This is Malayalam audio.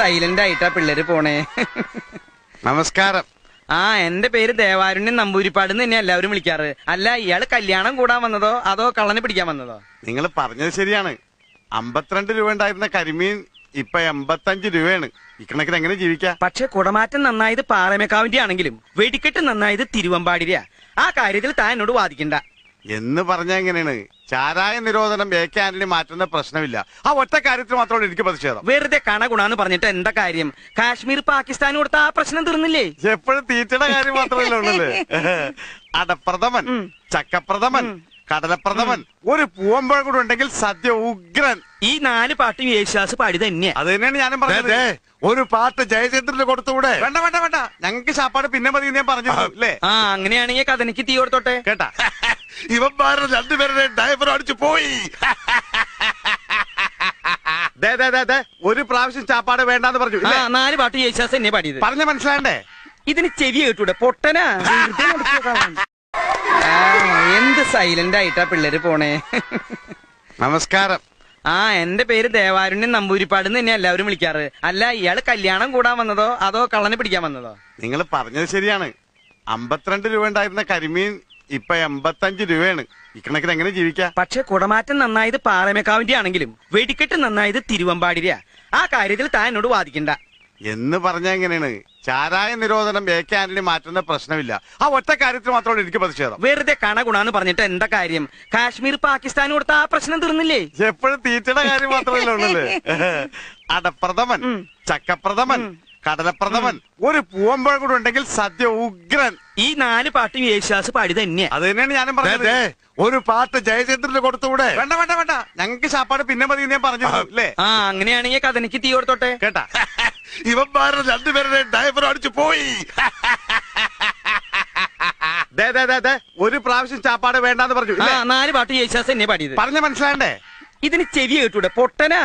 സൈലന്റ് ആയിട്ടാ പിള്ളേര് പോണേ. നമസ്കാരം. എന്റെ പേര് ദേവാരുണ്യൻ നമ്പൂരിപ്പാട് തന്നെ എല്ലാവരും വിളിക്കാറ്. അല്ല, ഇയാള് കല്യാണം കൂടാൻ വന്നതോ അതോ കള്ളനെ പിടിക്കാൻ വന്നതോ? നിങ്ങൾ പറഞ്ഞത് ശരിയാണ്. 52 രൂപ ഉണ്ടായിരുന്ന കരിമീൻ ഇപ്പൊ 85 രൂപയാണ്. ഇക്കണക്കിന് എങ്ങനെ ജീവിക്കാം? പക്ഷെ കുടമാറ്റം നന്നായത് പാറമേക്കാവിന്റെ ആണെങ്കിലും വെടിക്കെട്ട് നന്നായത് തിരുവമ്പാടിരിയാ. ആ കാര്യത്തിൽ താൻ എന്നോട് വാദിക്കണ്ട എന്ന് പറഞ്ഞ എങ്ങനെയാണ്? ചാരായ നിരോധനം AK ആന്റണി മാറ്റുന്ന പ്രശ്നമില്ല. ആ ഒറ്റ കാര്യത്തിൽ മാത്രമാണ് എനിക്ക് പ്രതിഷേധം. വെറുതെ കണ ഗുണാന്ന് പറഞ്ഞിട്ട് എന്താ കാര്യം? കാശ്മീർ പാകിസ്ഥാൻ കൊടുത്ത ആ പ്രശ്നം തീർന്നില്ലേ? എപ്പോഴും തീറ്റയുടെ കാര്യം മാത്രമല്ല ഉള്ളല്ലേ. അടപ്രഥമൻ, ചക്കപ്രഥമൻ, കടലപ്രഥമൻ, ഒരു പൂവമ്പഴ കൂടെ ഉണ്ടെങ്കിൽ സദ്യ ഉഗ്രൻ. ഈ 4 പാട്ടും യേശുദാസ് പാടി തന്നെയാ. അത് തന്നെയാണ് ഞാനും പറഞ്ഞത്. ഒരു പാട്ട് ജയചന്ദ്രന് കൊടുത്തുകൂടെ? വേണ്ട വേണ്ട വേണ്ട, ഞങ്ങൾക്ക് ശാപ്പാട് പിന്നെ മതി ഞാൻ പറഞ്ഞു അല്ലേ. അങ്ങനെയാണെങ്കിൽ കഥനിക്ക് തീ കൊടുത്തോട്ടെ കേട്ടാ. ഇവന്മാരുടെ രണ്ടുപേരുടെ ഡ്രൈവർ അടിച്ചു പോയി. ഒരു പ്രാവശ്യം ചാപ്പാട് വേണ്ടെന്ന് പറഞ്ഞു. 4 പാട്ട് യേശുദാസ് എന്നെ പാടിയത്. പറഞ്ഞ മനസ്സിലാണ്ടേ? ഇതിന് ചെവി കേട്ടൂടെ പൊട്ടനാ. എന്ത് സൈലന്റ് ആയിട്ടാ പിള്ളേര് പോണേ. നമസ്കാരം. എന്റെ പേര് ദേവാരുണ്യൻ നമ്പൂരിപ്പാട് തന്നെ എല്ലാവരും വിളിക്കാറ്. അല്ല, ഇയാള് കല്യാണം കൂടാൻ വന്നതോ അതോ കള്ളനെ പിടിക്കാൻ വന്നതോ? നിങ്ങൾ പറഞ്ഞത് ശരിയാണ്. 52 രൂപ ഉണ്ടായിരുന്ന കരിമീൻ ഇപ്പൊ 85 രൂപയാണ്. ഇക്കണക്കിന് എങ്ങനെ ജീവിക്കാം? പക്ഷെ കുടമാറ്റം നന്നായത് പാറമേക്കാവിന്റെ ആണെങ്കിലും വെടിക്കെട്ട് നന്നായത് തിരുവമ്പാടിരിയാ. ആ കാര്യത്തിൽ താൻ എന്നോട് വാദിക്കണ്ട എന്ന് പറഞ്ഞ എങ്ങനെയാണ്? ചാരായ നിരോധനം AK ആന്റണി മാറ്റുന്ന പ്രശ്നമില്ല. ആ ഒറ്റ കാര്യത്തിൽ മാത്രമാണ് എനിക്ക് പ്രതിഷേധം. വെറുതെ കണ ഗുണാന്ന് പറഞ്ഞിട്ട് എന്താ കാര്യം? കാശ്മീർ പാകിസ്ഥാൻ കൊടുത്ത ആ പ്രശ്നം തീർന്നില്ലേ? എപ്പോഴും തീറ്റയുടെ കാര്യം മാത്രമല്ല ഉള്ളല്ലേ. അടപ്രഥമൻ, ചക്കപ്രഥമൻ, കടലപ്രഥമൻ, ഒരു പൂവമ്പഴ കൂടെ ഉണ്ടെങ്കിൽ സദ്യ ഉഗ്രൻ. ഈ 4 പാട്ടും യേശുദാസ് പാടി തന്നെയാ. അത് തന്നെയാണ് ഞാനും പറഞ്ഞത്. ഒരു പാട്ട് ജയചന്ദ്രന് കൊടുത്തുകൂടെ? വേണ്ട വേണ്ട വേണ്ട, ഞങ്ങൾക്ക് ശാപ്പാട് പിന്നെ മതി ഞാൻ പറഞ്ഞു അല്ലേ. അങ്ങനെയാണെങ്കിൽ കഥനിക്ക് തീ കൊടുത്തോട്ടെ കേട്ടാ. ഇവന്മാരുടെ രണ്ടുപേരുടെ ഡ്രൈവർ അടിച്ചു പോയി. ഒരു പ്രാവശ്യം ചാപ്പാട് വേണ്ടെന്ന് പറഞ്ഞു. 4 പാട്ട് യേശുദാസ് എന്നെ പാടിയത്. പറഞ്ഞ മനസ്സിലാണ്ടേ? ഇതിന് ചെവി കേട്ടൂടെ പൊട്ടനാ.